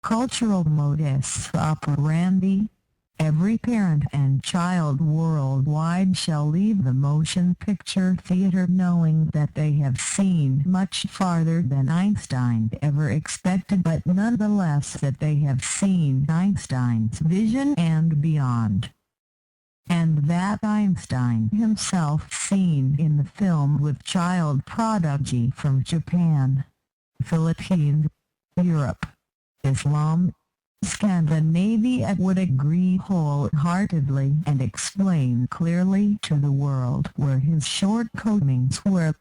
cultural modus operandi. Every parent and child worldwide shall leave the motion picture theater knowing that they have seen much farther than Einstein ever expected, but nonetheless that they have seen Einstein's vision and beyond. And that Einstein himself seen in the film with child prodigy from Japan, Philippines, Europe, Islam, Scandinavia would agree wholeheartedly and explain clearly to the world where his shortcomings were.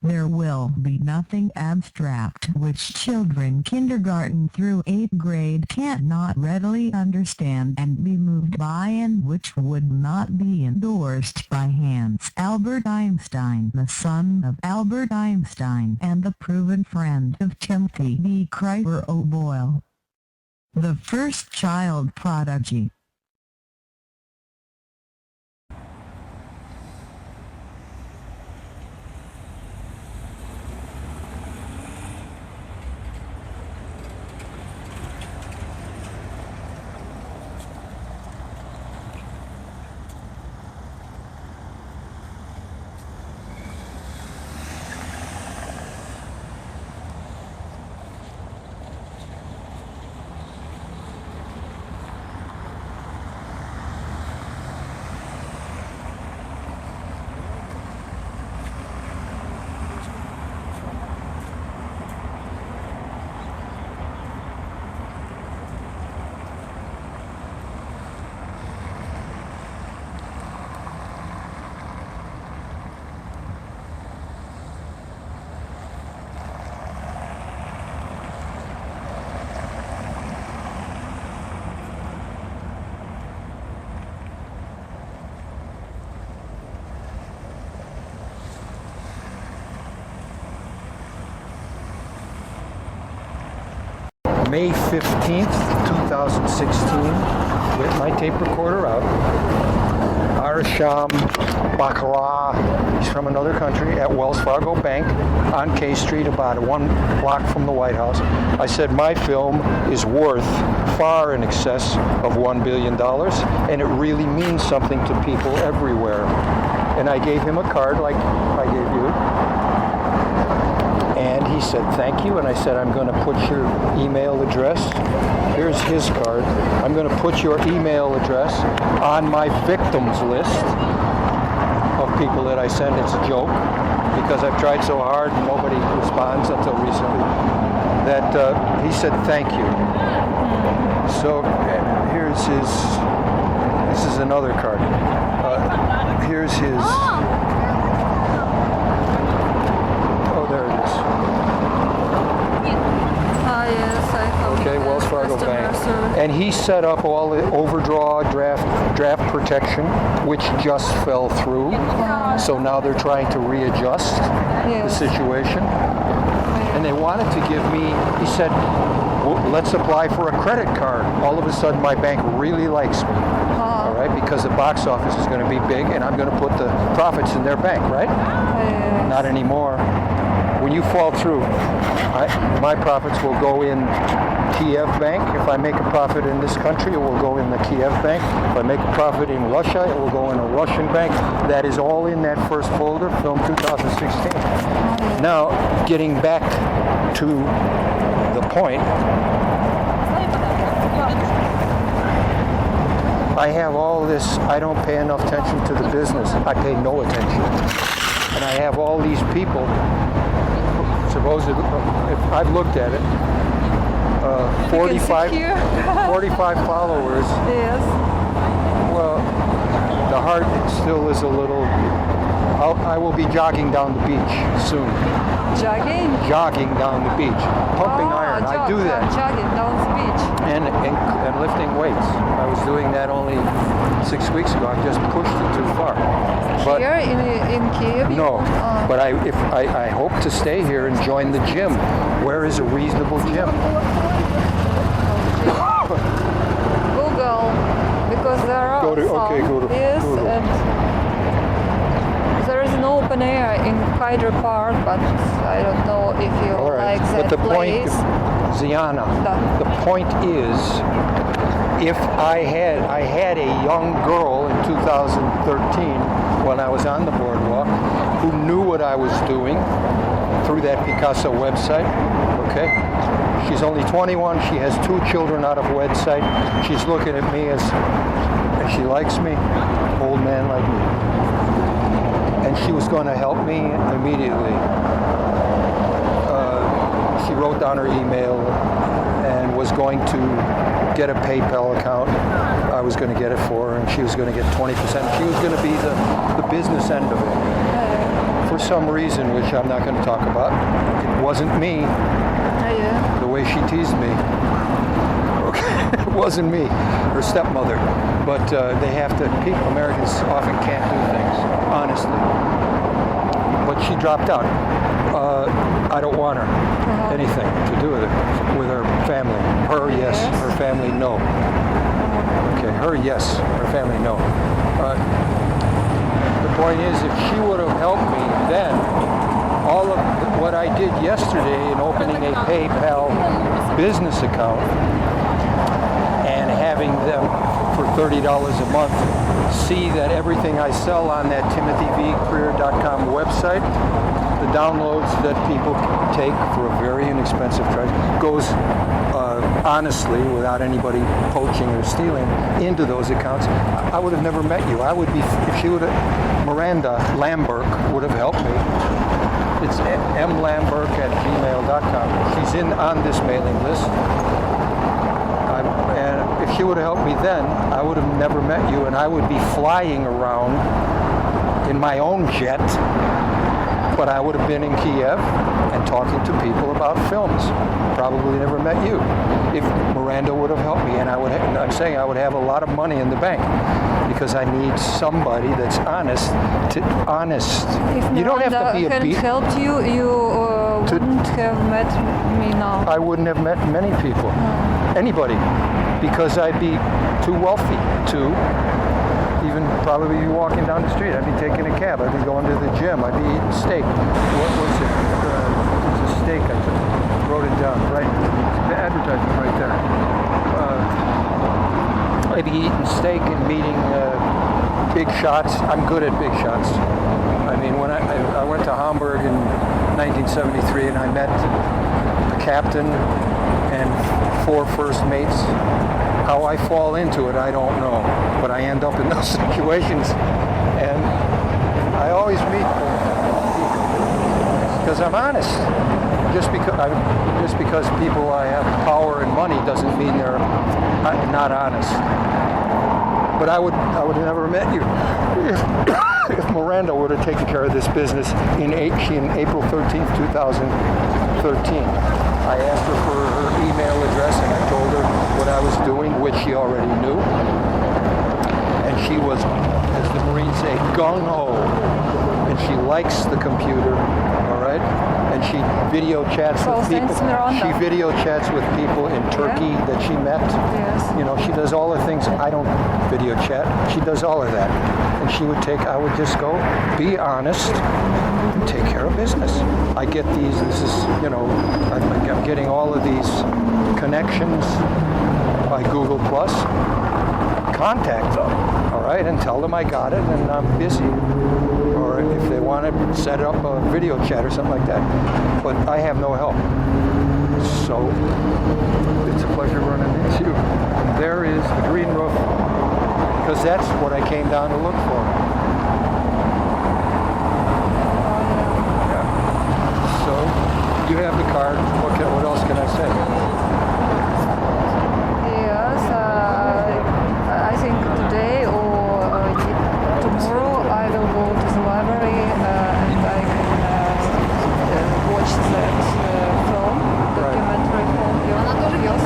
There will be nothing abstract which children kindergarten through 8th grade cannot readily understand and be moved by, and which would not be endorsed by Hans Albert Einstein, the son of Albert Einstein and the proven friend of Timothy B. Cryer O'Boyle, the first child prodigy. May 15th, 2016, with my tape recorder out. Arsham Bakara, he's from another country, at Wells Fargo Bank on K Street, about 1 block from the White House. I said my film is worth far in excess of $1 billion, and it really means something to people everywhere. And I gave him a card like I gave you. And he said, thank you. And I said, I'm going to put your email address. Here's his card. I'm going to put your email address on my victims list of people that I send. It's a joke, because I've tried so hard and nobody responds until recently, that he said, thank you. So here's his, this is another card. Here's his, Wells Fargo Bank. And he set up all the overdraw draft protection, which just fell through. So now they're trying to readjust the situation. And they wanted to give me, he said, well, let's apply for a credit card. All of a sudden my bank really likes me. All right, because the box office is going to be big and I'm going to put the profits in their bank, right? Not anymore. When you fall through, my profits will go in Kiev Bank. If I make a profit in this country, it will go in the Kiev Bank. If I make a profit in Russia, it will go in a Russian bank. That is all in that first folder, film 2016. Now, getting back to the point, I have all this, I don't pay enough attention to the business. I pay no attention. And I have all these people, supposedly, if I've looked at it, 45 followers. Yes. Well, the heart still is a little, I will be jogging down the beach soon. Jogging? Jogging down the beach. Pumping iron. I do that. Jogging down the beach. And lifting weights. I was doing that only 6 weeks ago. I just pushed it too far. But here in Kiev? No. But I hope to stay here and join the gym. Where is a reasonable gym? Google, because there are go to yes, Google. And there is an open air in Hyder Park, but I don't know if you like that but the place. Ziona, Да. the point is, if I had a young girl in 2013 when I was on the boardwalk who knew what I was doing through that Picasso website, okay? She's only 21, she has 2 children out of a website. She's looking at me as she likes me, old man like me. And she was going to help me immediately. She wrote down her email and was going to get a PayPal account. I was going to get it for her, and she was going to get 20%. She was going to be the business end of it. For some reason, which I'm not going to talk about, it wasn't me. The way she teased me. Okay, it wasn't me, her stepmother. But they have to, Americans often can't do things, honestly. But she dropped out. I don't want her anything to do with her family. Her, yes. Her family, no. Okay, her, yes. Her family, no. The point is, if she would have helped me then, all of what I did yesterday in opening a PayPal business account and having them for $30 a month see that everything I sell on that timothyvcareer.com website, the downloads that people take for a very inexpensive price, goes honestly, without anybody poaching or stealing, into those accounts. I would have never met you. I would be, if she would have, Miranda Lamberg would have helped me. It's mlamberg@gmail.com. She's on this mailing list. And if she would have helped me then, I would have never met you, and I would be flying around in my own jet, but I would have been in Kiev and talking to people about films. Probably never met you. If Miranda would have helped me, and I'm saying I would have a lot of money in the bank, because I need somebody that's honest. If You don't have to be a hadn't helped you, you wouldn't have met me now. I wouldn't have met many people, anybody, because I'd be too wealthy to even probably be walking down the street. I'd be taking a cab. I'd be going to the gym. I'd be eating steak. What was it? It's a steak. I wrote it down. Right, the advertisement right there. I'd be eating steak and meeting big shots. I'm good at big shots. I mean, when I went to Hamburg in 1973 and I met the captain and 4 first mates. How I fall into it, I don't know. But I end up in those situations, and I always meet people because I'm honest. Just because people I have power and money doesn't mean they're not honest. But I would have never met you if Miranda would have taken care of this business in April 13th, 2013. I asked her for her email address and I told her what I was doing, which she already knew. And she was, as the Marines say, gung-ho. And she likes the computer, all right? And she video chats with people. She video chats with people in Turkey that she met. Yes. You know, she does all the things. I don't video chat. She does all of that. And I would just go, be honest, and take care of business. I get these, I'm getting all of these connections by Google Plus. Contact them, all right, and tell them I got it and I'm busy. Or if they want to set up a video chat or something like that. But I have no help. So it's a pleasure running into you. And there is the green roof, because that's what I came down to look for. Yeah. So you have the card. What else can I say? Yes, I think today or tomorrow I will go to the library and I can watch that film, documentary film. Yes.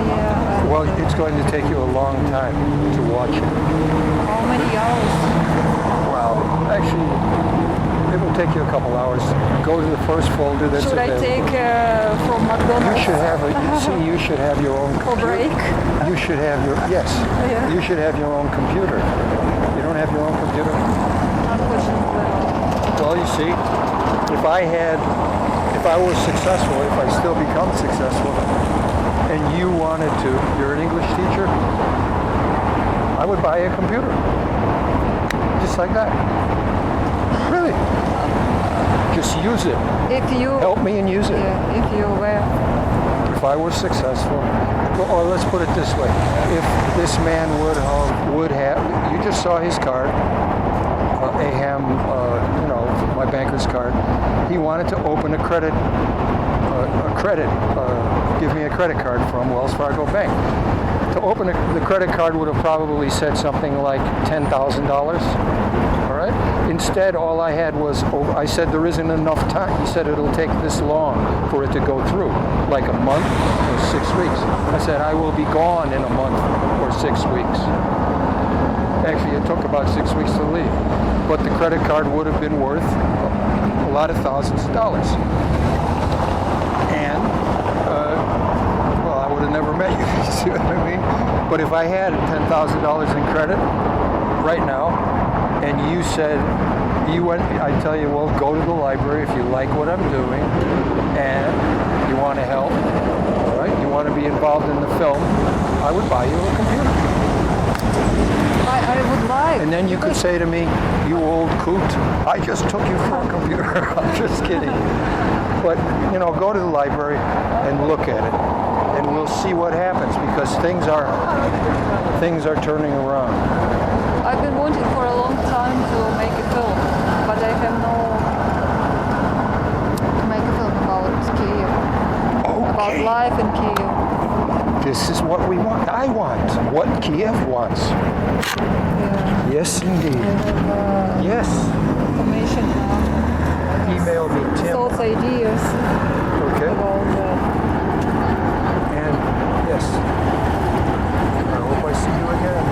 Yeah. Well, it's going to take you a long time to watch it. How many hours? Well, actually, it will take you a couple hours. Go to the first folder that's Should I available. take from McDonald's? You should have your own For computer. break? You should have Yeah. you should have your own computer. You don't have your own computer? Unfortunately. Well, you see, if if I were successful, if I still become successful, and you wanted to, you're an English teacher, I would buy a computer. Just like that. Really. Just use it. If you Help me and use it. Yeah, if you were. If I were successful, or let's put it this way, if this man would have, you just saw his card, my banker's card. He wanted to open give me a credit card from Wells Fargo Bank. To open the credit card would have probably said something like $10,000. All right. Instead, all I had was, I said there isn't enough time. He said it'll take this long for it to go through, like a month or 6 weeks. I said I will be gone in a month or 6 weeks. Actually, it took about 6 weeks to leave, but the credit card would have been worth a lot of thousands of dollars. And I would have never met you. You see what I mean? But if I had $10,000 in credit right now, and you said, I tell you, well, go to the library if you like what I'm doing and you want to help, all right? You want to be involved in the film, I would buy you a computer. I would like. And then you could say to me, you old coot, I just took you for a computer. I'm just kidding. But, go to the library and look at it. And we'll see what happens, because things are turning around. I've been wanting for a long time to make a film, but I have to make a film about Kiev, about life in Kiev. This is what we want. I want what Kiev wants. Yeah. Yes, indeed. I have yes. information now. Email me, Tim. Thoughts, ideas Okay. about that. And yes, I hope I see you again.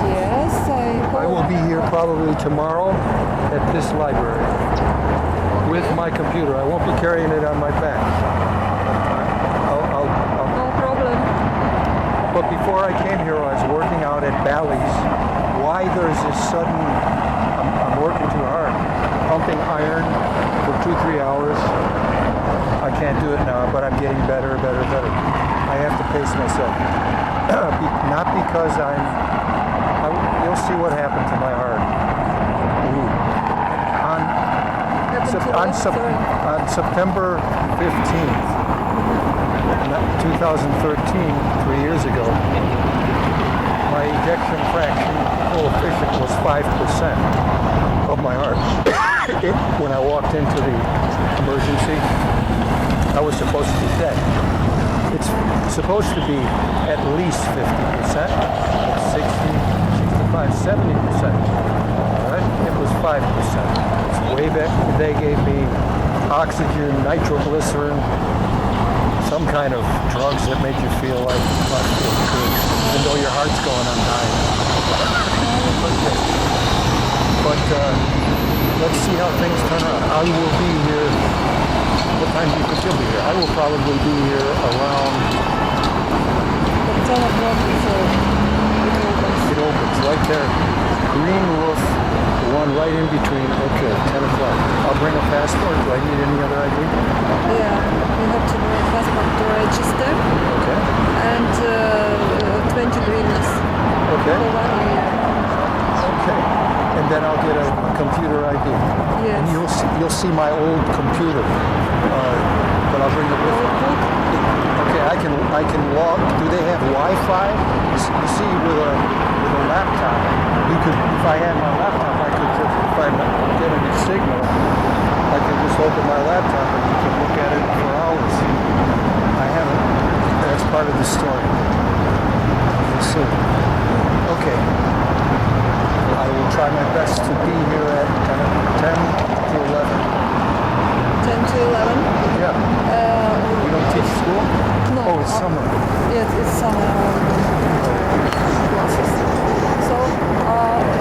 Yes, I will be here probably tomorrow at this library with my computer. I won't be carrying it on my back. No problem. But before I came here, I was working out at Bally's. Why there's this sudden, I'm working too hard, pumping iron for 2-3 hours. I can't do it now, but I'm getting better. I have to pace myself. Not because you'll see what happened to my heart. On September 15th, 2013, 3 years ago, my ejection fraction coefficient was 5% of my heart. When I walked into the emergency, I was supposed to be dead. It's supposed to be at least 50%, 60, 65, 70%. Right? It was 5%. It's way back. They gave me oxygen, nitroglycerin, some kind of drugs that make you feel like not feel good, even though your heart's going on high. But let's see how things turn out. I will be here. What time do you think you'll be here? I will probably be here around 10 o'clock before it opens right there. Green roof, the one right in between. Okay, 10 o'clock. I'll bring a passport. Do I need any other ID? Yeah, you have to bring a passport to register. Okay. And 20 hryvnias. Okay. For 1 year. Okay. And then I'll get a computer ID. Yes. And you'll see my old computer. But I'll bring it with me. Okay, I can log. Do they have Wi-Fi? You see, with a laptop, you could. If I had my laptop, I could just. If I get any signal, I could just open my laptop and you can look at it for hours. I haven't. That's part of the story. We'll see. Okay. I will try my best to be here at 10 to 11. 10 to 11? Yeah. You don't teach school? No. Oh, it's summer. Yes, it's summer. Classes. So,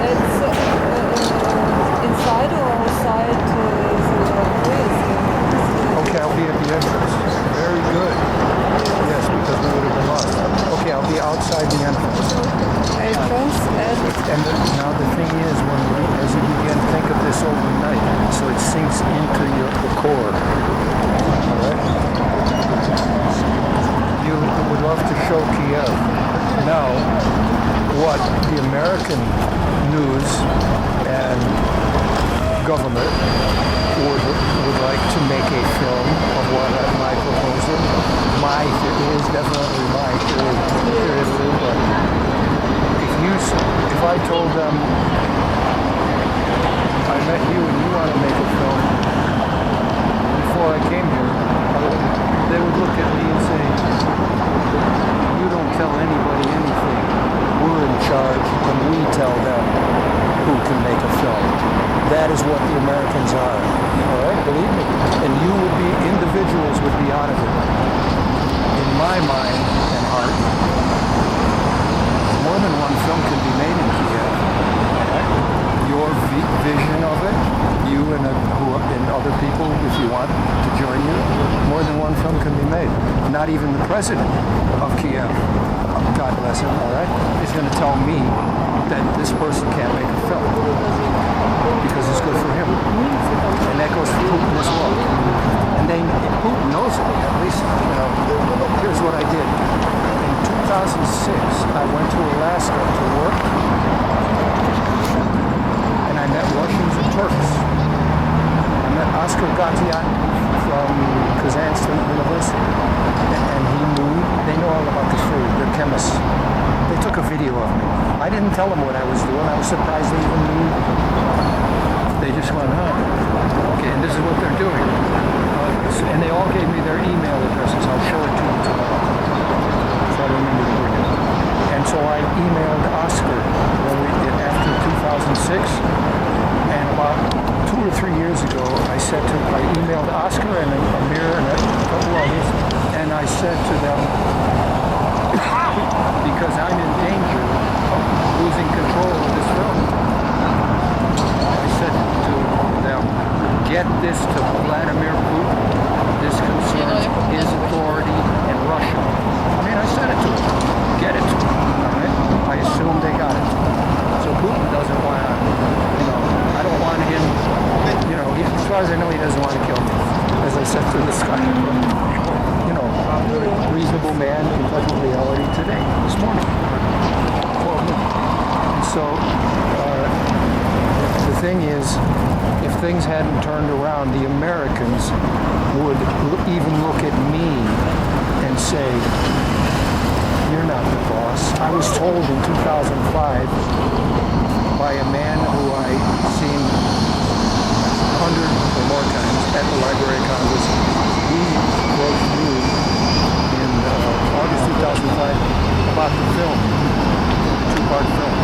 it's inside or outside Okay, I'll be at the entrance. Very good. Yes, because we would have been lost. Okay, I'll be outside the entrance. And now the thing is, as you begin, think of this overnight, so it sinks the American news and government would like to make a film of what my proposal. It is definitely my theory, but if I told them I met you and you want to make a film, before I came here, they would look at me and say, you don't tell anybody anything. We're in charge and we tell them who can make a film. That is what the Americans are. All right, believe me. And individuals would be out of it. In my mind and heart, more than one film can be made in Kiev. Your vision of it, you and other people, if you want to join you, more than one film can be made. Not even the president of Kiev, God bless him, all right, is going to tell me that this person can't make a film because it's good for him. And that goes for Putin as well. And Putin knows it, at least, here's what I did. In 2006, I went to Alaska to work, and I met Russians and Turks. I met Oscar Gatian from Kazakhstan University, and they know all about the food, they're chemists. They took a video of me. I didn't tell them what I was doing. I was surprised they even knew. They just went, okay, and this is what they're doing. And they all gave me their email addresses. I'll show it to you tomorrow. So I remember to bring it. And so I emailed Oscar after 2006. And about 2 or 3 years ago, I emailed Oscar and Amir and a couple others. And I said to them, because I'm in danger of losing control of this film, I said to them, get this to Vladimir Putin. This concerns his authority in Russia. I mean, I said it to him. Get it to him. All right? I assume they got it. So Putin doesn't want to, I don't want him, as far as I know, he doesn't want to kill me. As I said to this guy, reasonable man in touch with reality today, this morning. And so, the thing is, if things hadn't turned around, the Americans would even look at me and say, you're not the boss. I was told in 2005 by a man who I'd seen 100 or more times at the Library of Congress. He wrote me in August 2005 about the film, the two-part film.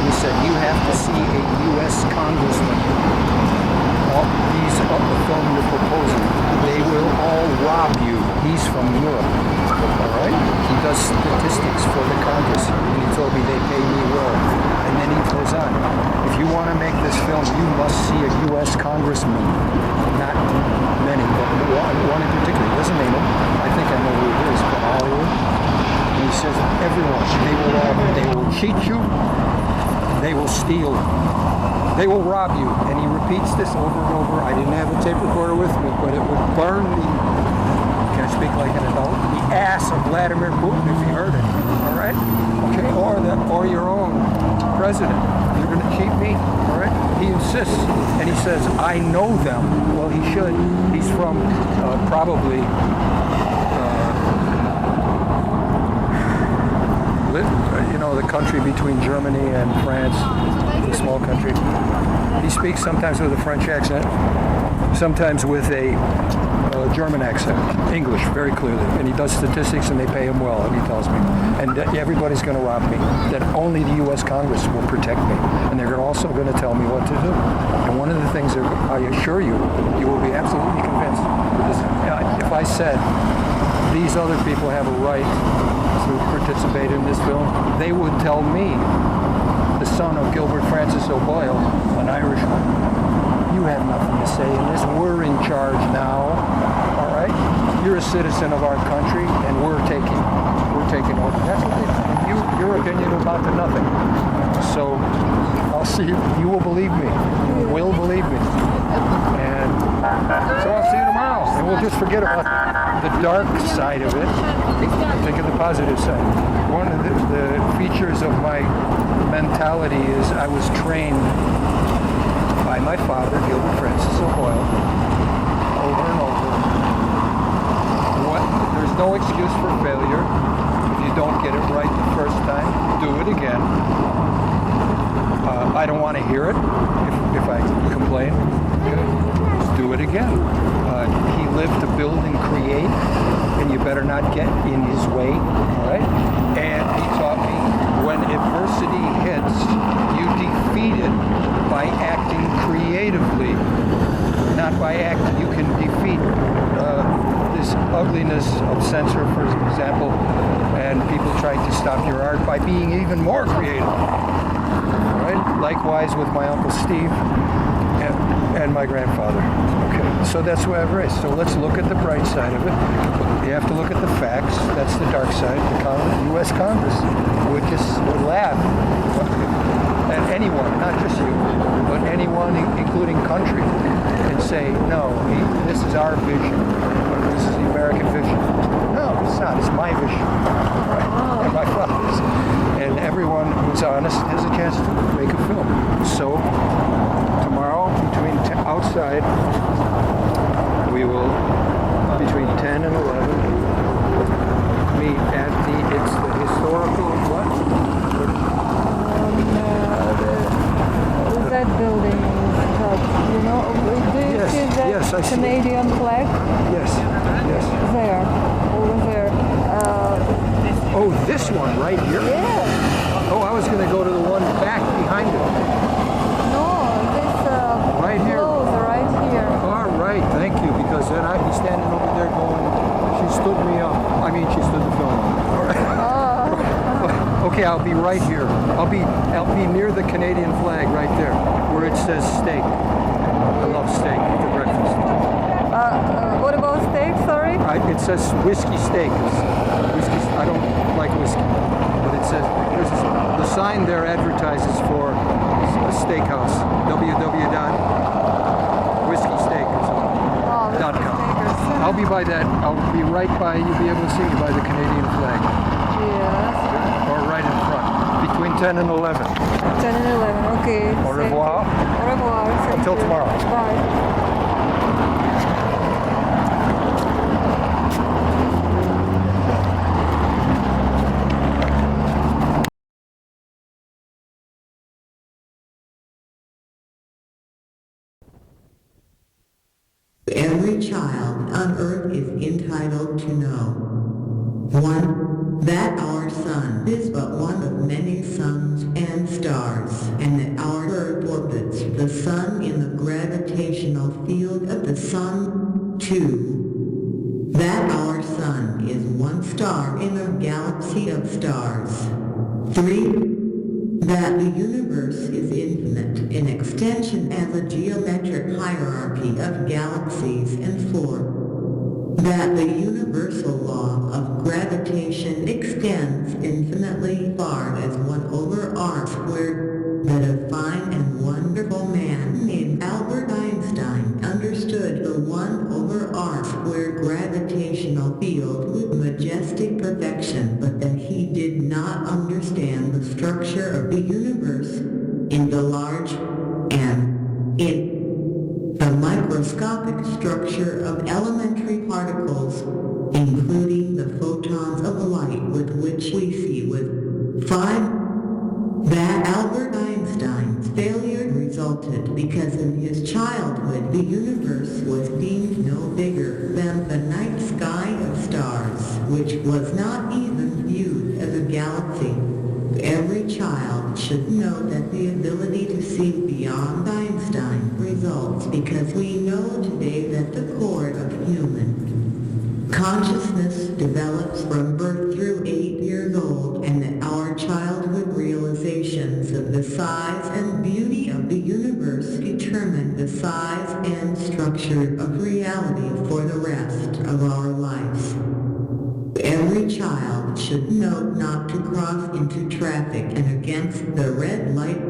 He said, you have to see a U.S. congressman. These are the film you're proposing. They will all rob you. He's from Europe. All right? He does statistics for the Congress. And he told me they pay me well. And then he goes on. If you want to make this film, you must see a U.S. congressman. Not many, but one in particular. He doesn't name him. I think I know who it is, but Hollywood. And he says, everyone, they will cheat you. They will steal. They will rob you. And he repeats this over and over. I didn't have a tape recorder with me, but it would burn the, can I speak like an adult? The ass of Vladimir Putin if he heard it. All right? Okay, or your own president. You're going to cheat me? All right? He insists. And he says, I know them. Well, he should. He's from probably the country between Germany and France, the small country. He speaks sometimes with a French accent, sometimes with a German accent, English very clearly, and he does statistics and they pay him well, and he tells me. And everybody's going to rob me, that only the U.S. Congress will protect me, and they're also going to tell me what to do. And one of the things that I assure you, you will be absolutely convinced, is if I said these other people have a right to participate in this film, they would tell me, the son of Gilbert Francis O'Boyle, an Irishman, you have nothing to say in this. We're in charge now. All right? You're a citizen of our country, and we're taking over. That's what they do. Your opinion about to nothing. So I'll see you. You will believe me. You will believe me. And so I'll see you tomorrow, and we'll just forget about it. the dark side of it, think of the positive side. One of the features of my mentality is I was trained by my father, Gilbert Francis O'Boyle, over and over. There's no excuse for failure. If you don't get it right the first time, do it again. I don't want to hear it if I complain. Just do it again. He lived to build and create, and you better not get in his way, all right? And he taught me when adversity hits, you defeat it by acting creatively, not by acting. You can defeat this ugliness of censor, for example, and people trying to stop your art by being even more creative. Right? Likewise with my Uncle Steve and my grandfather. Okay, so that's where I've raised. So let's look at the bright side of it. You have to look at the facts. That's the dark side. The U.S. Congress would laugh at anyone, not just you, but anyone, including country, and say, no, this is our vision. This is the American vision. No, it's not. It's my vision. Right? And my father's. And everyone who's honest has a chance to make a film. So tomorrow, outside, we will, between 10 and 11, meet at it's the historical, what? That building, you know, do you see that yes, I see Canadian flag? Yes. There, over there. Oh, this one right here? Yeah. Oh, I was going to go to the one back behind it. No, this right here. close right here. All right, thank you, because then I'd be standing over there going, she stood me up. I mean, she stood the film up. All right. Okay, I'll be right here. I'll be near the Canadian flag right there, where it says steak. I love steak for breakfast. What about steak, sorry? It says whiskey steak. Whiskey. I don't like whiskey, but it says the sign there advertises for a steakhouse. www.whiskeysteak.com. I'll be by that. I'll be right by. You'll be able to see me by the Canadian flag. Yes. Or right in front, between 10 and 11. 10 and 11, okay. Au revoir. Au revoir. Until tomorrow. Bye. Every child on earth is entitled to know. 1. That our sun is but one of many suns and stars, and that our earth orbits the sun in the gravitational field of the sun. 2. That our sun is one star in a galaxy of stars. 3. That the universe is infinite in extension as a geometric hierarchy of galaxies. And 4. That the universal law of gravitation extends infinitely far as 1 over r squared. That a fine and wonderful man named Albert Einstein understood the 1 over r squared gravitational field with majestic perfection, but that he did not understand the structure of the universe in the large and in the microscopic structure of elementary particles, including the photons of light with which we see with 5. That Albert Einstein's failure resulted because in his childhood the universe was deemed no bigger than the night sky of stars, which was not even viewed as a galaxy. Every child should know that the ability to see beyond Einstein results because we know today that the core of human consciousness develops from birth through 8 years old, and that our childhood realizations of the size and beauty of the universe determine the size and structure of reality for the rest of our lives. Every child should know not to cross into traffic and against the red light.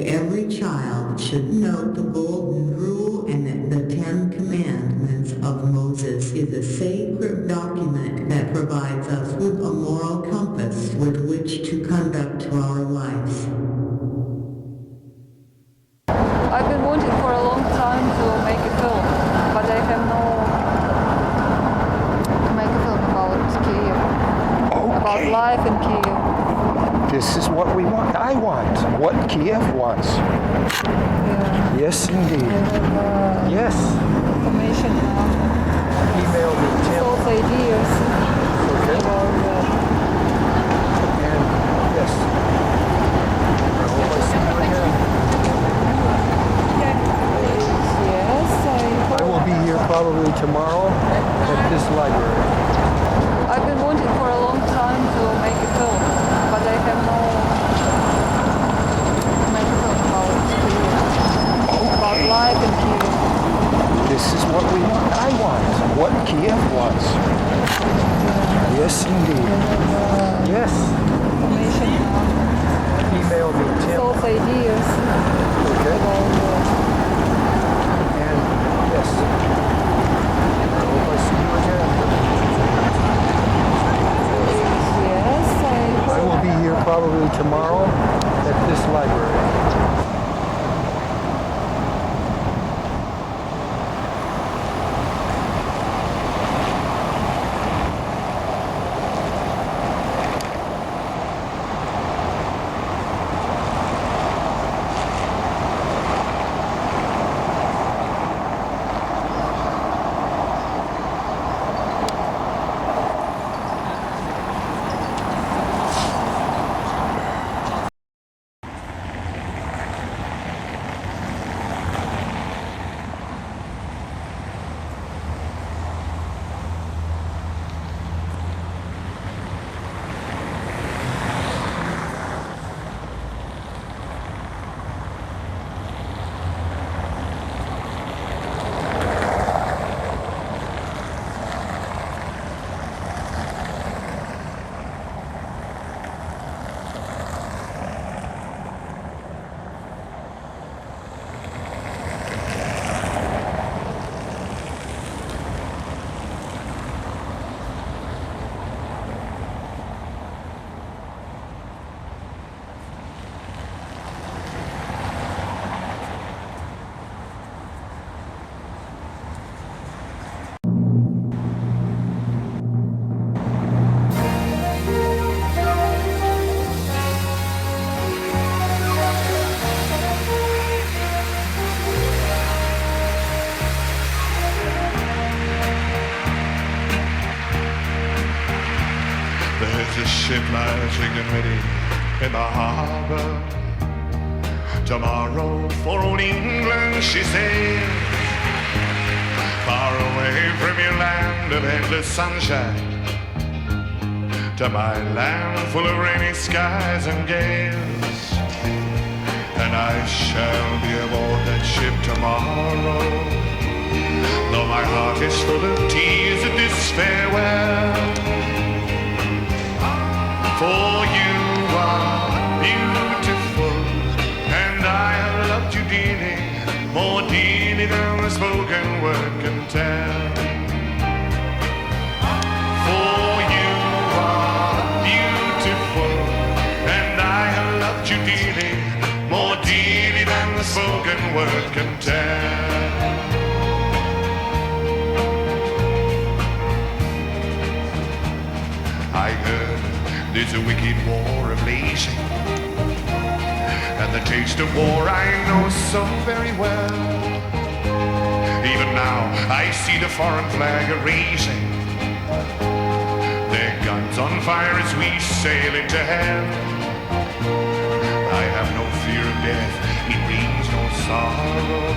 Every child should know the golden rule and that the 10 Commandments of Moses is a sacred document about life in Kiev. This is what we want. I want. What Kiev wants. Yeah. Yes, indeed. I have Yes. information now. Email me, Tim. Thoughts, ideas Okay. about And yes. I hope I see you again. yes, I will be here probably tomorrow at this library. I've been wanting for a long time to make a film, but I have no method how to do it. About life in Kiev. This is what we want. I want. What Kiev wants. Yes, indeed. Yes. Information now. Email me, Tim. Thoughts, ideas Okay. about And yes. I hope I see you again. yes, I will be here probably tomorrow at this library. There's a ship lying and ready in the harbor. Tomorrow for old England she sails, far away from your land of endless sunshine, to my land full of rainy skies and gales. And I shall be aboard that ship tomorrow, though my heart is full of tears at this farewell. For you are beautiful, and I have loved you dearly, more dearly than the spoken word can tell. For you are beautiful, and I have loved you dearly, more dearly than the spoken word can tell. I heard there's a wicked war ablazing, and the taste of war I know so very well. Even now I see the foreign flag a-raising, their guns on fire as we sail into hell. I have no fear of death, it brings no sorrow,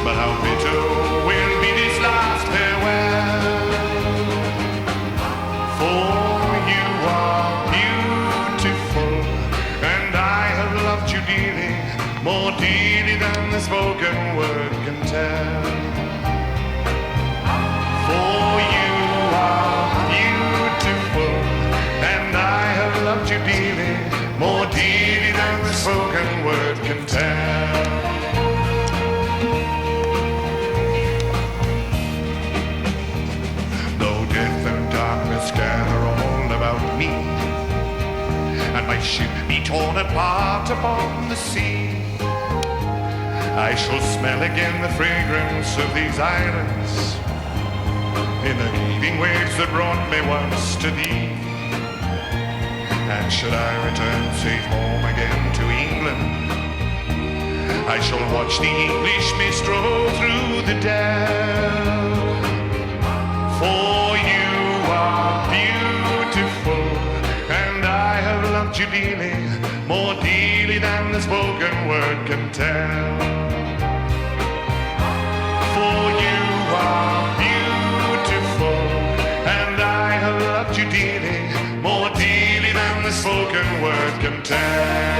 but how bitter will be this last farewell. For you are beautiful, and I have loved you dearly, more dearly than the spoken word can tell. For you are beautiful, and I have loved you dearly, more dearly than the spoken word can tell. Though death and darkness gather all about me, and my ship be torn apart upon the sea, I shall smell again the fragrance of these islands, in the heaving waves that brought me once to thee. And should I return safe home again to England, I shall watch the English mist roll through the dell. For you are beautiful, and I have loved you dearly, more dearly than the spoken word can tell. For you are beautiful, and I have loved you dearly, more dearly than the spoken word can tell.